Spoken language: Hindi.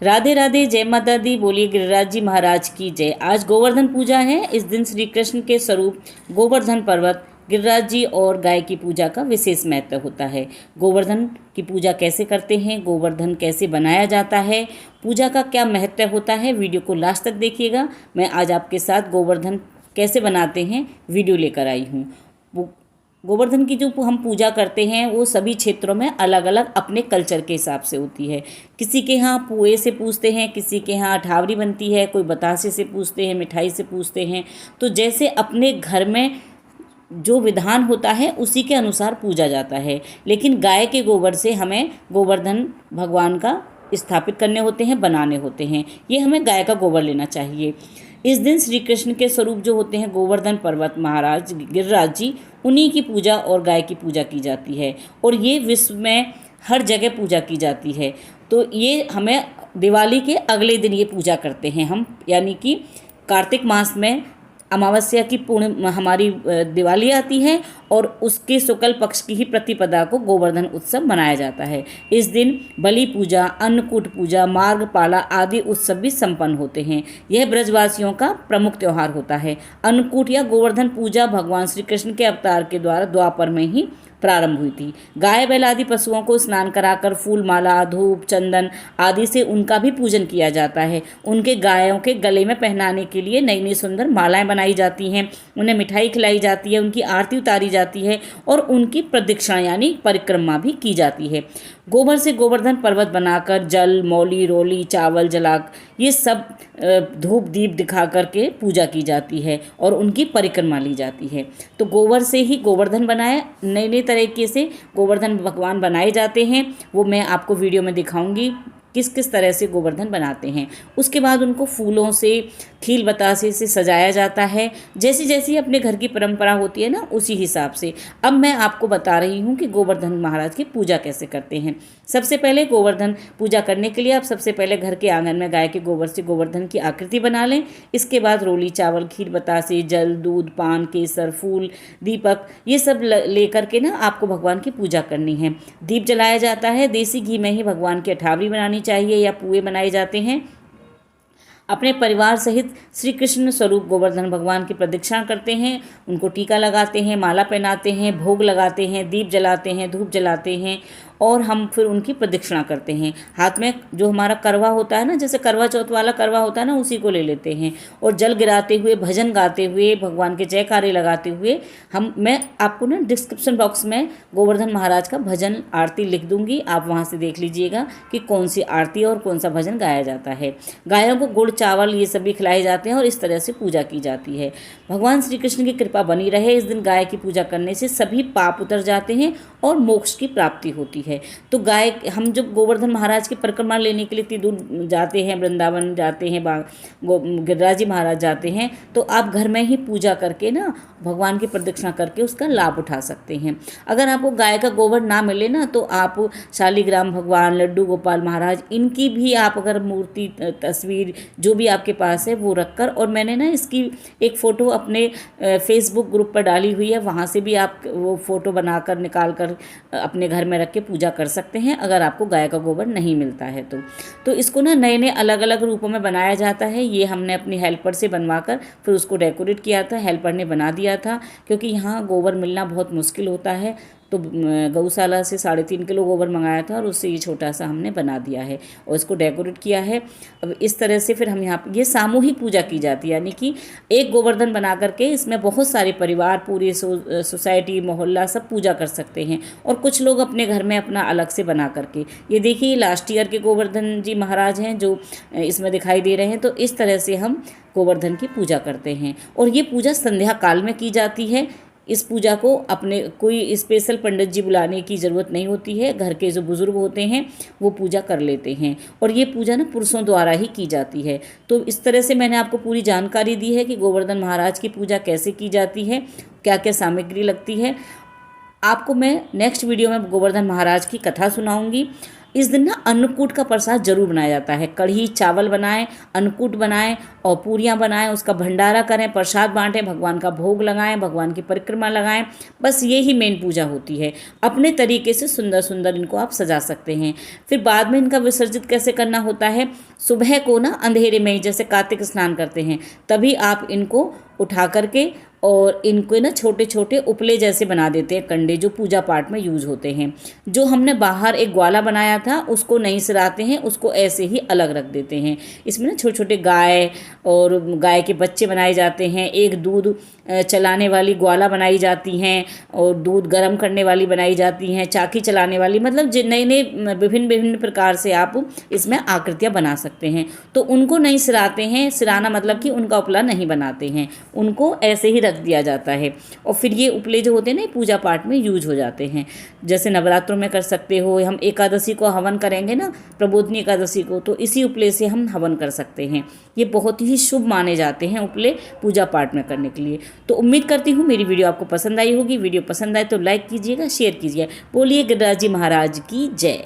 राधे राधे, जय माता दी। बोलिए गिरिराज जी महाराज की जय। आज गोवर्धन पूजा है। इस दिन श्री कृष्ण के स्वरूप गोवर्धन पर्वत, गिरिराज जी और गाय की पूजा का विशेष महत्व होता है। गोवर्धन की पूजा कैसे करते हैं, गोवर्धन कैसे बनाया जाता है, पूजा का क्या महत्व होता है, वीडियो को लास्ट तक देखिएगा। मैं आज आपके साथ गोवर्धन कैसे बनाते हैं वीडियो लेकर आई हूँ। गोवर्धन की जो हम पूजा करते हैं वो सभी क्षेत्रों में अलग अलग अपने कल्चर के हिसाब से होती है। किसी के यहाँ पुए से पूजते हैं, किसी के यहाँ अठावरी बनती है, कोई बतासे से पूजते हैं, मिठाई से पूजते हैं। तो जैसे अपने घर में जो विधान होता है उसी के अनुसार पूजा जाता है। लेकिन गाय के गोबर से हमें गोवर्धन भगवान का स्थापित करने होते हैं, बनाने होते हैं। ये हमें गाय का गोबर लेना चाहिए। इस दिन श्री कृष्ण के स्वरूप जो होते हैं गोवर्धन पर्वत महाराज गिरिराज जी, उन्हीं की पूजा और गाय की पूजा की जाती है और ये विश्व में हर जगह पूजा की जाती है। तो ये हमें दिवाली के अगले दिन ये पूजा करते हैं हम, यानी कि कार्तिक मास में अमावस्या की पूर्ण हमारी दिवाली आती है और उसके शुक्ल पक्ष की ही प्रतिपदा को गोवर्धन उत्सव मनाया जाता है। इस दिन बलि पूजा, अन्नकूट पूजा, मार्गपाला आदि उत्सव भी संपन्न होते हैं। यह ब्रजवासियों का प्रमुख त्यौहार होता है। अन्नकूट या गोवर्धन पूजा भगवान श्री कृष्ण के अवतार के द्वारा द्वापर में ही प्रारंभ हुई थी। गाय बैल आदि पशुओं को स्नान कराकर फूल माला, धूप, चंदन आदि से उनका भी पूजन किया जाता है। उनके गायों के गले में पहनाने के लिए नई नई सुंदर मालाएं बनाई जाती हैं, उन्हें मिठाई खिलाई जाती है, उनकी आरती उतारी जाती है और उनकी प्रदक्षिणा यानी परिक्रमा भी की जाती है। गोबर से गोवर्धन पर्वत बनाकर जल, मौली, रोली, चावल जला ये सब धूप दीप दिखा करके पूजा की जाती है और उनकी परिक्रमा ली जाती है। तो गोबर से ही गोवर्धन बनाए, नए नए तरीके से गोवर्धन भगवान बनाए जाते हैं। वो मैं आपको वीडियो में दिखाऊंगी किस किस तरह से गोवर्धन बनाते हैं। उसके बाद उनको फूलों से, खील बतासे से सजाया जाता है। जैसी जैसी अपने घर की परंपरा होती है ना, उसी हिसाब से अब मैं आपको बता रही हूँ कि गोवर्धन महाराज की पूजा कैसे करते हैं। सबसे पहले गोवर्धन पूजा करने के लिए आप सबसे पहले घर के आंगन में गाय के गोबर से गोवर्धन की आकृति बना लें। इसके बाद रोली, चावल, खीर बतासे, जल, दूध, पान, केसर, फूल, दीपक ये सब लेकर के ना आपको भगवान की पूजा करनी है। दीप जलाया जाता है। देसी घी में ही भगवान की अठावरी बनानी चाहिए या पुए बनाए जाते हैं। अपने परिवार सहित श्री कृष्ण स्वरूप गोवर्धन भगवान की प्रदक्षिणा करते हैं, उनको टीका लगाते हैं, माला पहनाते हैं, भोग लगाते हैं, दीप जलाते हैं, धूप जलाते हैं और हम फिर उनकी प्रदक्षिणा करते हैं। हाथ में जो हमारा करवा होता है ना, जैसे करवा चौथ वाला करवा होता है ना, उसी को ले लेते हैं और जल गिराते हुए, भजन गाते हुए, भगवान के जयकारे लगाते हुए मैं आपको ना डिस्क्रिप्शन बॉक्स में गोवर्धन महाराज का भजन आरती लिख दूंगी। आप वहाँ से देख लीजिएगा कि कौन सी आरती और कौन सा भजन गाया जाता है। गायों को गुड़, चावल ये सभी खिलाए जाते हैं और इस तरह से पूजा की जाती है। भगवान श्री कृष्ण की कृपा बनी रहे। इस दिन गाय की पूजा करने से सभी पाप उतर जाते हैं और मोक्ष की प्राप्ति होती है। तो गाय, हम जब गोवर्धन महाराज की परिक्रमा लेने के लिए इतनी दूर जाते हैं, वृंदावन जाते हैं, गिरिराज जी महाराज जाते हैं, तो आप घर में ही पूजा करके ना भगवान की प्रदक्षिणा करके उसका लाभ उठा सकते हैं। अगर आपको गाय का गोबर ना मिले ना, तो आप शालिग्राम भगवान, लड्डू गोपाल महाराज, इनकी भी आप अगर मूर्ति, तस्वीर जो भी आपके पास है वो रखकर, और मैंने ना इसकी एक फ़ोटो अपने फेसबुक ग्रुप पर डाली हुई है, वहाँ से भी आप वो फ़ोटो बनाकर निकाल कर अपने घर में रख के पूजा कर सकते हैं अगर आपको गाय का गोबर नहीं मिलता है तो इसको ना नए नए अलग अलग रूपों में बनाया जाता है। ये हमने अपनी हेल्पर से बनवाकर फिर उसको डेकोरेट किया था, हेल्पर ने बना दिया था, क्योंकि यहाँ गोबर मिलना बहुत मुश्किल होता है। तो गौशाला से 3.5 किलो गोबर मंगाया था और उससे ये छोटा सा हमने बना दिया है और इसको डेकोरेट किया है। अब इस तरह से फिर हम यहाँ ये सामूहिक पूजा की जाती है, यानी कि एक गोवर्धन बना करके इसमें बहुत सारे परिवार, पूरी सोसाइटी, मोहल्ला सब पूजा कर सकते हैं और कुछ लोग अपने घर में अपना अलग से बना करके। ये देखिए लास्ट ईयर के गोवर्धन जी महाराज हैं जो इसमें दिखाई दे रहे हैं। तो इस तरह से हम गोवर्धन की पूजा करते हैं और ये पूजा संध्या काल में की जाती है। इस पूजा को अपने कोई स्पेशल पंडित जी बुलाने की ज़रूरत नहीं होती है। घर के जो बुज़ुर्ग होते हैं वो पूजा कर लेते हैं और ये पूजा ना पुरुषों द्वारा ही की जाती है। तो इस तरह से मैंने आपको पूरी जानकारी दी है कि गोवर्धन महाराज की पूजा कैसे की जाती है, क्या क्या सामग्री लगती है। आपको मैं नेक्स्ट वीडियो में गोवर्धन महाराज की कथा सुनाऊंगी। इस दिन ना अन्नकूट का प्रसाद जरूर बनाया जाता है। कढ़ी चावल बनाएं, अन्नकूट बनाएं और पूरियां बनाएं, उसका भंडारा करें, प्रसाद बांटें, भगवान का भोग लगाएं, भगवान की परिक्रमा लगाएं। बस ये ही मेन पूजा होती है। अपने तरीके से सुंदर सुंदर इनको आप सजा सकते हैं। फिर बाद में इनका विसर्जित कैसे करना होता है, सुबह को ना अंधेरे में ही, जैसे कार्तिक स्नान करते हैं तभी आप इनको उठा करके और इनको ना छोटे छोटे उपले जैसे बना देते हैं, कंडे जो पूजा पाठ में यूज होते हैं। जो हमने बाहर एक ग्वाला बनाया था उसको नहीं सिराते हैं, उसको ऐसे ही अलग रख देते हैं। इसमें ना छोटे छोटे गाय और गाय के बच्चे बनाए जाते हैं, एक दूध चलाने वाली ग्वाला बनाई जाती हैं और दूध गर्म करने वाली बनाई जाती हैं, चाकी चलाने वाली, मतलब नए नए विभिन्न विभिन्न प्रकार से आप इसमें आकृतियाँ बना सकते हैं। तो उनको नहीं सिराते हैं, सिराना मतलब कि उनका उपला नहीं बनाते हैं, उनको ऐसे ही रख दिया जाता है। और फिर ये उपले जो होते हैं ना पूजा पाठ में यूज हो जाते हैं। जैसे नवरात्रों में कर सकते हो, हम एकादशी को हवन करेंगे ना, प्रबोधनी एकादशी को, तो इसी उपले से हम हवन कर सकते हैं। ये बहुत ही शुभ माने जाते हैं उपले पूजा पाठ में करने के लिए। तो उम्मीद करती हूँ मेरी वीडियो आपको पसंद आई होगी। वीडियो पसंद आए तो लाइक कीजिएगा, शेयर कीजिएगा। बोलिए गिरिराज जी महाराज की जय।